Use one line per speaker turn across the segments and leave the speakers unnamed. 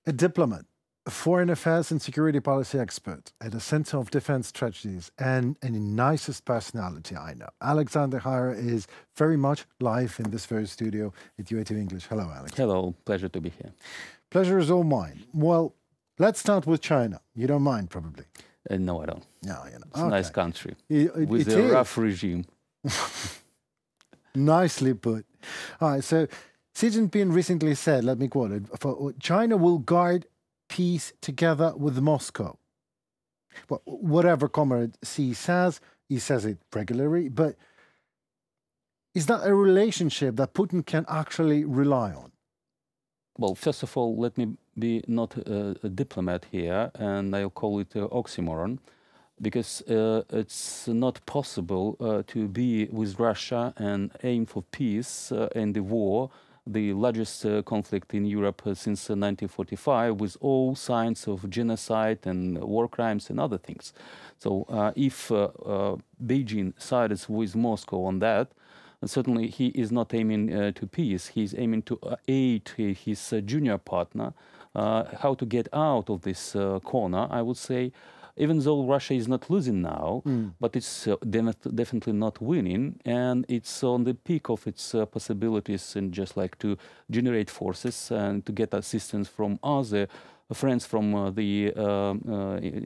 A diplomat, a foreign affairs and security policy expert at the Center of Defense Strategies, and the nicest personality I know. Alexander Hara is very much live in this very studio at UATV English. Hello, Alex.
Hello, pleasure to be here.
Pleasure is all mine. Well, let's start with China. You don't mind, probably?
No, I don't.
No, you know.
It's a nice country with
it
a
is.
rough regime.
Nicely put. All right, so Xi Jinping recently said, let me quote it, China will guard peace together with Moscow. Well, whatever Comrade Xi says, he says it regularly, but is that a relationship that Putin can actually rely on?
Well, first of all, let me be not a diplomat here, and I'll call it an oxymoron, because it's not possible to be with Russia and aim for peace and the war, the largest conflict in Europe since 1945, with all signs of genocide and war crimes and other things. So if Beijing sides with Moscow on that, certainly he is not aiming to peace. He's aiming to aid his junior partner how to get out of this corner, I would say. Even though Russia is not losing now, but it's definitely not winning, and it's on the peak of its possibilities, and just like to generate forces and to get assistance from other friends from the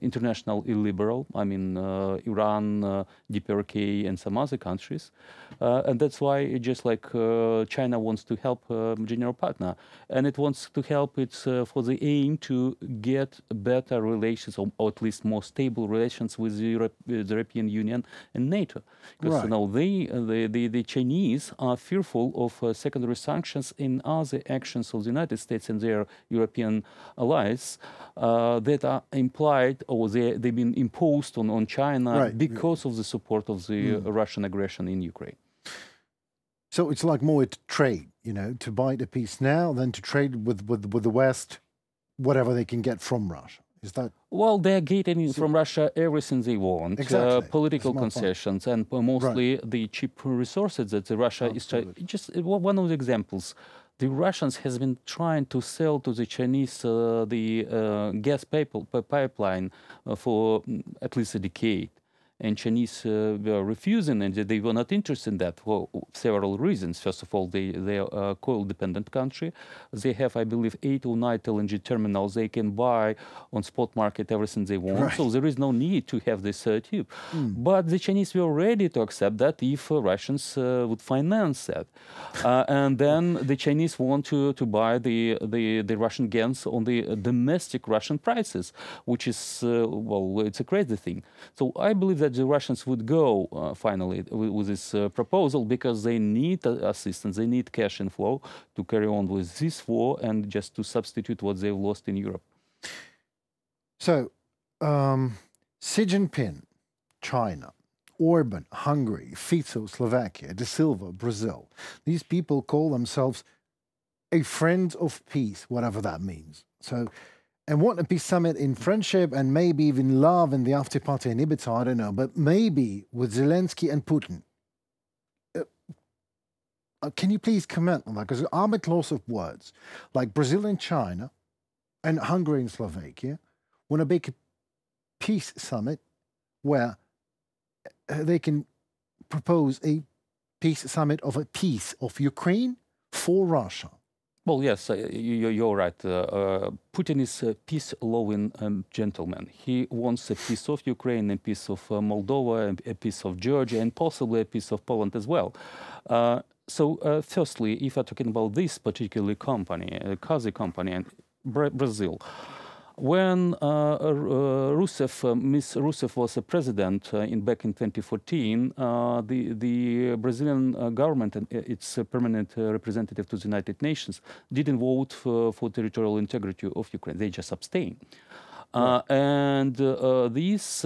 international illiberal, I mean Iran, DPRK, and some other countries. And that's why just like China wants to help general partner, and it wants to help it for the aim to get better relations, or at least more stable relations with the European Union and NATO. Because
right.
now the Chinese are fearful of secondary sanctions and other actions of the United States and their European allies that are implied, or they've been imposed on China
right.
because of the support of the Russian aggression in Ukraine.
So it's like more to trade, you know, to buy the peace now than to trade with the West, whatever they can get from Russia. Is that?
Well, they're getting from Russia everything they want,
exactly.
Political concessions, and mostly
right.
the cheap resources that Russia is trying. Just one of the examples. The Russians has been trying to sell to the Chinese the gas pipeline for at least a decade. And Chinese were refusing, and they were not interested in that for several reasons. First of all, they are a coal-dependent country. They have, I believe, 8 or 9 LNG terminals. They can buy on spot market everything they want.
Right.
So there is no need to have this tube. But the Chinese were ready to accept that if Russians would finance that. And then the Chinese want to buy the Russian gas on the domestic Russian prices, which is, well, it's a crazy thing. So I believe that the Russians would go finally with this proposal because they need assistance, they need cash inflow to carry on with this war and just to substitute what they've lost in Europe.
So, Xi Jinping, China, Orban, Hungary, Fico, Slovakia, De Silva, Brazil. These people call themselves a friend of peace, whatever that means. So, and want a peace summit in friendship and maybe even love in the after party in Ibiza, I don't know, but maybe with Zelensky and Putin. Can you please comment on that? Because I'm at loss of words. Like Brazil and China and Hungary and Slovakia want to make a peace summit where they can propose a peace summit of a peace of Ukraine for Russia.
Well, yes, you're right. Putin is a peace-loving gentleman. He wants a piece of Ukraine, a piece of Moldova, a piece of Georgia, and possibly a piece of Poland as well. So, firstly, if you're talking about this particular company, Kazi company, and Brazil, when Miss Rousseff was a president back in 2014, the Brazilian government and its permanent representative to the United Nations didn't vote for territorial integrity of Ukraine. They just abstained. And this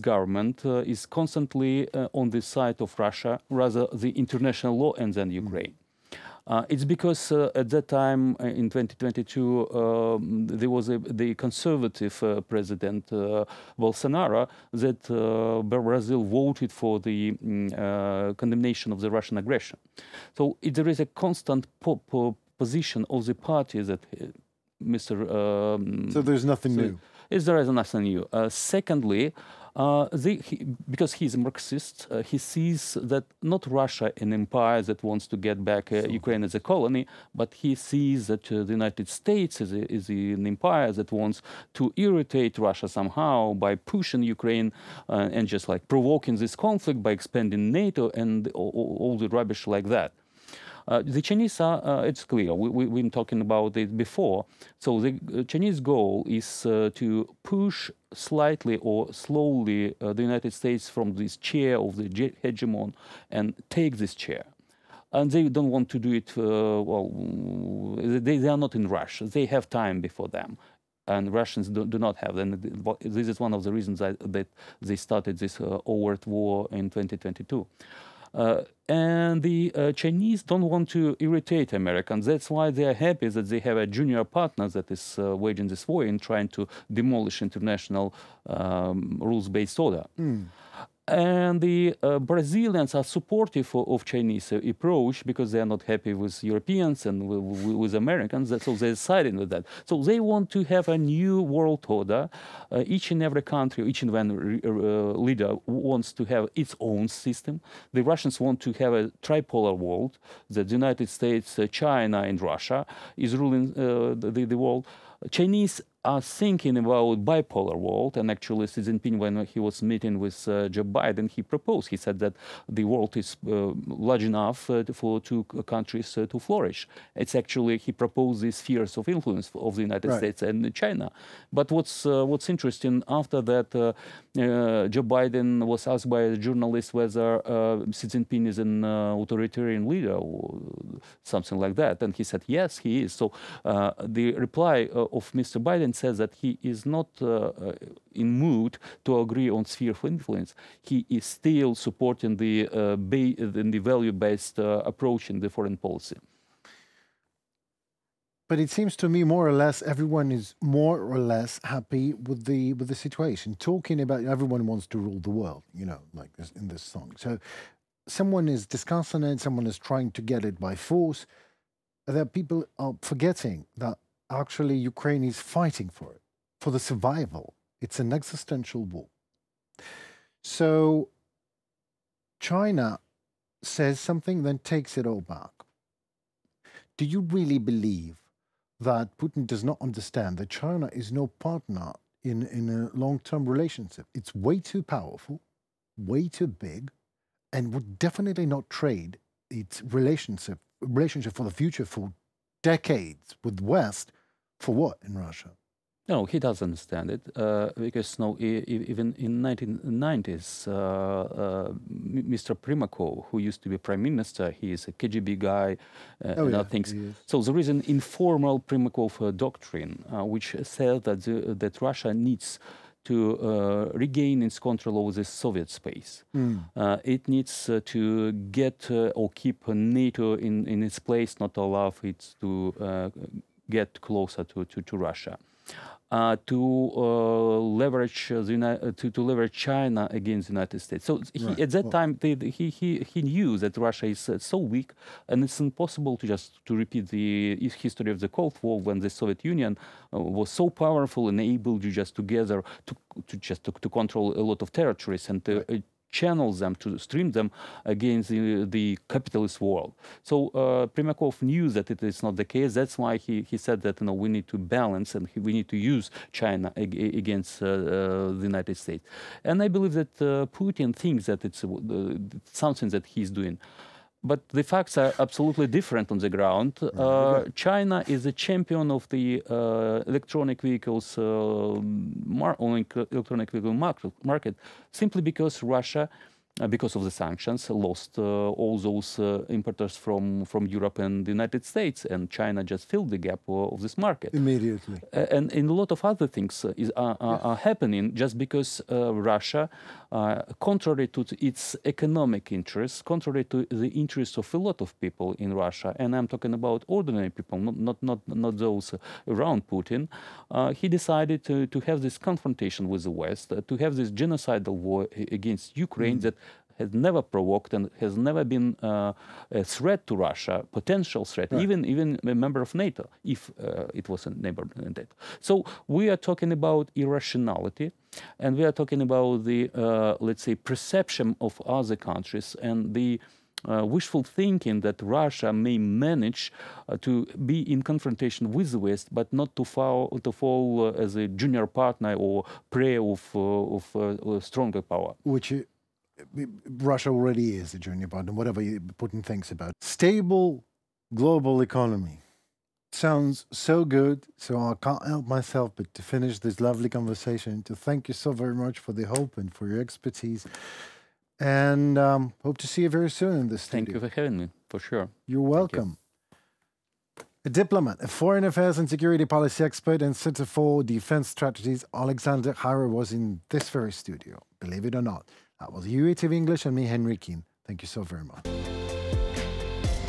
government is constantly on the side of Russia, rather the international law, and then Ukraine. It's because at that time, in 2022, there was the conservative president, Bolsonaro, that Brazil voted for the condemnation of the Russian aggression. So there is a constant position of the party that Mr.
So there's nothing new.
There is nothing new. Secondly, because he's a Marxist, he sees that not Russia an empire that wants to get back Ukraine as a colony, but he sees that the United States is an empire that wants to irritate Russia somehow by pushing Ukraine and just like provoking this conflict by expanding NATO and all the rubbish like that. The Chinese are, it's clear, we've been talking about it before. So the Chinese goal is to push slightly or slowly the United States from this chair of the hegemon and take this chair. And they don't want to do it, well, they are not in rush. They have time before them. And Russians do not have. And this is one of the reasons that they started this overt war in 2022. And the Chinese don't want to irritate Americans. That's why they are happy that they have a junior partner that is waging this war and trying to demolish international rules-based order. And the Brazilians are supportive of Chinese approach because they are not happy with Europeans and with Americans. So they're siding with that. So they want to have a new world order. Each and every country, each and one leader wants to have its own system. The Russians want to have a tripolar world. The United States, China, and Russia is ruling the world. Chinese are thinking about bipolar world, and actually Xi Jinping, when he was meeting with Joe Biden, he proposed, he said that the world is large enough for two countries to flourish. It's actually, he proposed these spheres of influence of the United States and China. But what's interesting, after that, Joe Biden was asked by a journalist whether Xi Jinping is an authoritarian leader or something like that, and he said, yes, he is. So the reply of Mr. Biden says that he is not in mood to agree on sphere of influence. He is still supporting the value-based approach in the foreign policy.
But it seems to me more or less everyone is more or less happy with the situation. Talking about everyone wants to rule the world, you know, like this, in this song. So someone is discussing it, someone is trying to get it by force. There people are forgetting that actually Ukraine is fighting for it, for the survival. It's an existential war. So China says something, then takes it all back. Do you really believe that Putin does not understand that China is no partner in a long-term relationship? It's way too powerful, way too big, and would definitely not trade its relationship for the future for decades with West. For what in Russia?
No, he doesn't understand it because no, even in 1990s, Mr. Primakov, who used to be prime minister, he is a KGB guy and other things. So there is an informal Primakov doctrine which says that Russia needs to regain its control over the Soviet space. It needs to get or keep NATO in its place, not allow it to get closer to Russia, to leverage leverage China against the United States. So at that time he knew that Russia is so weak, and it's impossible to repeat the history of the Cold War when the Soviet Union was so powerful and able to just together to control a lot of territories and to channel them, to stream them against the capitalist world. So Primakov knew that it is not the case. That's why he said that we need to balance and we need to use China against the United States. And I believe that Putin thinks that it's something that he's doing. But the facts are absolutely different on the ground. China is a champion of the electronic vehicles electronic vehicle market simply because Russia, because of the sanctions, lost all those importers from Europe and the United States, and China just filled the gap of this market
immediately.
And a lot of other things are happening just because Russia, contrary to its economic interests, contrary to the interests of a lot of people in Russia, and I'm talking about ordinary people, not those around Putin, he decided to have this confrontation with the West, to have this genocidal war against Ukraine that has never provoked and has never been a threat to Russia, potential threat,
Right.
even a member of NATO, if it was a neighbor in NATO. So we are talking about irrationality, and we are talking about the, let's say, perception of other countries and the wishful thinking that Russia may manage to be in confrontation with the West, but not to fall as a junior partner or prey of stronger power.
Which Russia already is a junior partner, whatever Putin thinks about. Stable global economy. Sounds so good, so I can't help myself but to finish this lovely conversation, to thank you so very much for the hope and for your expertise. And hope to see you very soon in this studio.
Thank you for having me, for sure.
You're welcome. A diplomat, a foreign affairs and security policy expert and Center for Defense Strategies, Alexander Hara was in this very studio. Believe it or not. That was UATV English and me, Henry Keane. Thank you so very much.